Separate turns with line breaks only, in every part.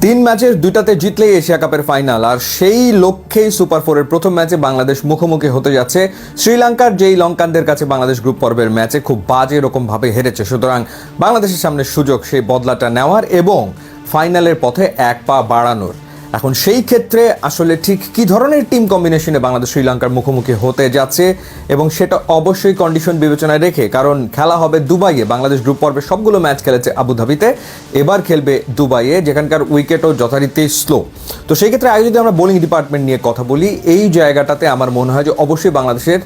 তিন ম্যাচের দুইটাতে জিতলেই এশিয়া কাপের ফাইনাল, আর সেই লক্ষ্যেই সুপার ফোরের প্রথম ম্যাচে বাংলাদেশ মুখোমুখি হতে যাচ্ছে শ্রীলঙ্কার, যেই লঙ্কানদের কাছে বাংলাদেশ গ্রুপ পর্বের ম্যাচে খুব বাজে রকমভাবে হেরেছে। সুতরাং বাংলাদেশের সামনে সুযোগ সেই বদলাটা নেওয়ার এবং ফাইনালের পথে এক পা বাড়ানোর। এখন সেই ক্ষেত্রে আসলে ঠিক কী ধরনের টিম কম্বিনেশনে বাংলাদেশ শ্রীলঙ্কার মুখোমুখি হতে যাচ্ছে, এবং সেটা অবশ্যই কন্ডিশন বিবেচনায় রেখে, কারণ খেলা হবে দুবাইয়ে। বাংলাদেশ গ্রুপ পর্বে সবগুলো ম্যাচ খেলেছে আবুধাবিতে, এবার খেলবে দুবাইয়ে, যেখানকার উইকেটও যথারীতি স্লো। তো সেই ক্ষেত্রে আগে যদি আমরা বোলিং ডিপার্টমেন্ট নিয়ে কথা বলি, এই জায়গাটাতে আমার মনে হয় যে অবশ্যই বাংলাদেশের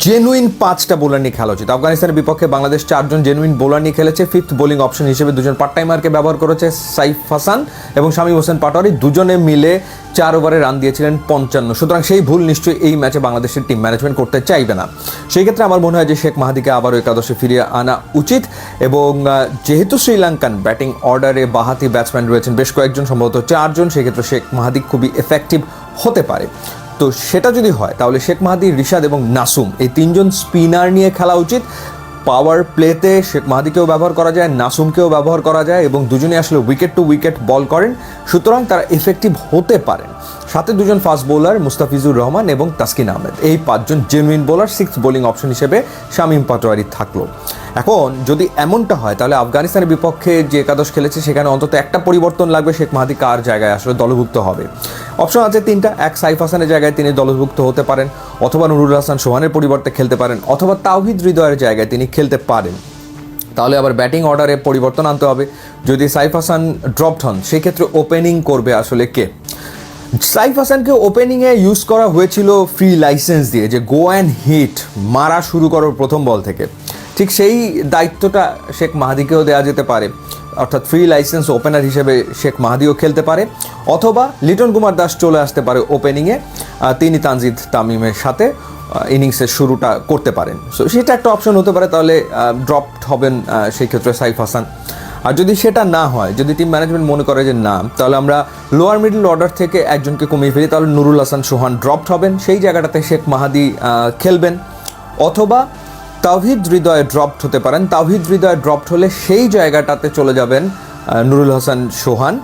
জেনুইন 5টা বোলার নিয়ে খেলা উচিত। আফগানিস্তানের বিপক্ষে বাংলাদেশ 4জন জেনুইন বোলার নিয়ে খেলেছে। ফিফথ বোলিং অপশন হিসেবে 2জন পার্ট টাইমারকে ব্যবহার করেছে, সাইফ হাসান এবং শামীম হোসেন পাটোয়ারি। দুজনে মিলে 4 ওভারে রান দিয়েছিলেন 55। সুতরাং সেই ভুল নিশ্চয়ই এই ম্যাচে বাংলাদেশের টিম ম্যানেজমেন্ট করতে চাইবে না। সেই ক্ষেত্রে আমার মনে হয় যে শেখ মাহাদিকে আবারও একাদশে ফিরিয়ে আনা উচিত। এবং যেহেতু শ্রীলঙ্কান ব্যাটিং অর্ডারে বাহাতি ব্যাটসম্যান রয়েছেন বেশ কয়েকজন, সম্ভবত 4জন, সেক্ষেত্রে শেখ মাহাদি খুবই এফেক্টিভ হতে পারে। তো সেটা যদি হয় তাহলে শেখ মাহাদি, রিশাদ এবং নাসুম, এই 3জন স্পিনার নিয়ে খেলা উচিত। পাওয়ার প্লেতে শেখ মাহাদিকেও ব্যবহার করা যায়, নাসুমকেও ব্যবহার করা যায়, এবং দুজনে আসলে উইকেট টু উইকেট বল করেন, সুতরাং তারা এফেক্টিভ হতে পারেন। সাথে 2জন ফাস্ট বোলার মুস্তাফিজুর রহমান এবং তাসকিন আহমেদ, এই 5জন genuine bowler. 6th bowling option হিসেবে শামীম পাটোয়ারি থাকলো। এখন যদি এমনটা হয় তাহলে আফগানিস্তানের বিপক্ষে যে একাদশ খেলেছে সেখানে অন্তত একটা পরিবর্তন লাগবে। শেখ মাহাদি কার জায়গায় আসলে দলভুক্ত হবে? অপশন আছে 3টা। এক, সাইফ হাসানের জায়গায় তিনি দলভুক্ত হতে পারেন, অথবা নুরুল হাসান সোহানের পরিবর্তে খেলতে পারেন, অথবা তাওহিদ হৃদয়ের জায়গায় তিনি খেলতে পারেন। তাহলে আবার ব্যাটিং অর্ডারে পরিবর্তন আনতে হবে। যদি সাইফ হাসান ড্রপড হন, সেক্ষেত্রে ওপেনিং করবে আসলে কে? সাইফ হাসানকে ওপেনিংয়ে ইউজ করা হয়েছিল ফ্রি লাইসেন্স দিয়ে, যে গো অ্যান্ড হিট, মারা শুরু করো প্রথম বল থেকে। ঠিক সেই দায়িত্বটা শেখ মাহাদিকেও দেওয়া যেতে পারে, অর্থাৎ ফ্রি লাইসেন্স ওপেনার হিসেবে শেখ মাহাদিও খেলতে পারে, অথবা লিটন কুমার দাস চলে আসতে পারে ওপেনিংয়ে, তিনি তানজিদ তামিমের সাথে ইনিংসের শুরুটা করতে পারেন। সো সেটা একটা অপশন হতে পারে। তাহলে ড্রপড হবেন সেই ক্ষেত্রে সাইফ হাসান। আর যদি সেটা না হয়, যদি টিম ম্যানেজমেন্ট মনে করে যে না, তাহলে আমরা লোয়ার মিডল অর্ডার থেকে একজনকে কমিয়ে ফেলি, তাহলে নুরুল হাসান সোহান ড্রপড হবেন, সেই জায়গাটাতে শেখ মাহাদি খেলবেন। অথবা তাওহিদ হৃদয় ড্রপড হতে পারেন, তাওহিদ হৃদয় ড্রপড হলে সেই জায়গাটাতে চলে যাবেন নুরুল হাসান সোহান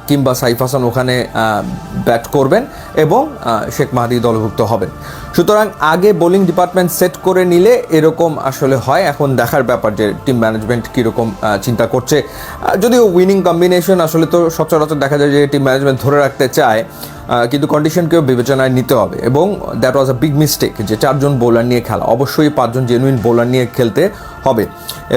কিংবা সাইফ হাসান, ওখানে ব্যাট করবেন এবং শেখ মাহাদি দলভুক্ত হবেন। সুতরাং আগে বোলিং ডিপার্টমেন্ট সেট করে নিলে এরকম আসলে হয়। এখন দেখার ব্যাপার যে টিম ম্যানেজমেন্ট কীরকম চিন্তা করছে। যদিও উইনিং কম্বিনেশন আসলে তো সচরাচর দেখা যায় যে টিম ম্যানেজমেন্ট ধরে রাখতে চায়, কিন্তু কন্ডিশনকেও বিবেচনায় নিতে হবে। এবং that was a big mistake যে 4জন বোলার নিয়ে খেলা। অবশ্যই 5জন জেনুইন বোলার নিয়ে খেলতে হবে।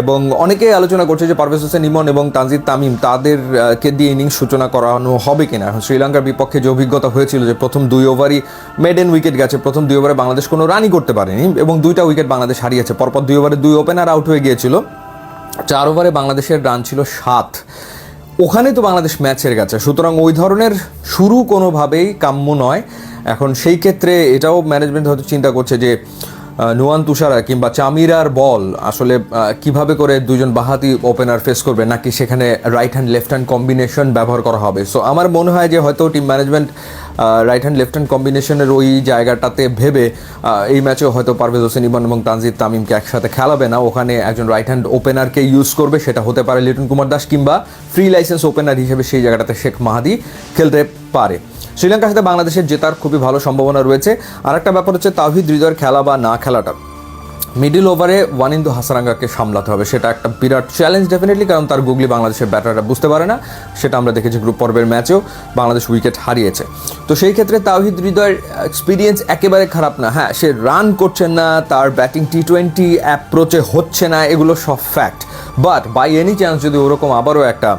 এবং অনেকেই আলোচনা করছে যে পারভেজ হোসেন ইমন এবং তানজিদ তামিম, তাদেরকে দিয়ে ইনিংস সূচনা করানো হবে কিনা। এখন শ্রীলঙ্কার বিপক্ষে যে অভিজ্ঞতা হয়েছিল যে প্রথম 2 ওভারই মেডেন উইকেট গেছে, প্রথম 2 ওভারে বাংলাদেশ কোনো রানই করতে পারেনি, এবং 2টা উইকেট বাংলাদেশ হারিয়েছে। পরপর 2 ওভারে 2 ওপেনার আউট হয়ে গিয়েছিল। 4 ওভারে বাংলাদেশের রান ছিল 7। ওখানে তো বাংলাদেশ ম্যাচ হেরে গেছে। সুতরাং ওই ধরনের শুরু কোনোভাবেই কাম্য নয়। এখন সেই ক্ষেত্রে এটাও ম্যানেজমেন্ট হয়তো চিন্তা করছে যে নুয়ান তুষারা কিংবা চামিরার বল আসলে কিভাবে করে 2জন বাহাতি ওপেনার ফেস করবে, নাকি সেখানে right hand left hand combination ব্যবহার করা হবে। সো আমার মনে হয় যে হয়তো team management right hand left hand কম্বিনেশনের ওই জায়গাটাতে ভেবে এই ম্যাচেও হয়তো পারভেজ হোসেন ইমন এবং তানজিদ তামিমকে একসাথে খেলাবে না, ওখানে একজন রাইট হ্যান্ড ওপেনারকে ইউজ করবে। সেটা হতে পারে লিটন কুমার দাস, কিংবা ফ্রি লাইসেন্স ওপেনার হিসেবে সেই জায়গাটাতে শেখ মাহাদি খেলতে পারে। শ্রীলঙ্কার সাথে বাংলাদেশের জেতার খুবই ভালো সম্ভাবনা রয়েছে। আর একটা ব্যাপার হচ্ছে তাওহিদ হৃদয়ের খেলা বা না খেলাটা। মিডল ওভারে ওয়ানিন্দু হাসারাঙ্গাকে সামলাতে হবে, সেটা একটা বিরাট চ্যালেঞ্জ ডেফিনেটলি, কারণ তার গুগলি বাংলাদেশের ব্যাটাররা বুঝতে পারে না। সেটা আমরা দেখেছি গ্রুপ পর্বের ম্যাচেও, বাংলাদেশ উইকেট হারিয়েছে। তো সেই ক্ষেত্রে তাওহিদ হৃদয়ের এক্সপিরিয়েন্স একেবারে খারাপ না। হ্যাঁ, সে রান করছেন না, তার ব্যাটিং T20 অ্যাপ্রোচে হচ্ছে না, এগুলো সব fact. But by any chance যদি ওরকম আবারও একটা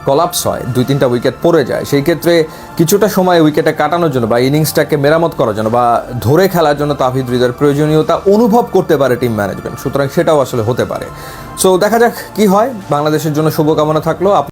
কলাপস হয়, 2-3টা উইকেট পড়ে যায়, সেই ক্ষেত্রে কিছুটা সময় উইকেটে কাটানোর জন্য বা ইনিংসটাকে মেরামত করার জন্য বা ধরে খেলার জন্য তাওহিদ হৃদয়ের প্রয়োজনীয়তা অনুভব করতে পারে টিম ম্যানেজমেন্ট। সুতরাং সেটাও আসলে হতে পারে। সো দেখা যাক কি হয়। বাংলাদেশের জন্য শুভকামনা থাকলো।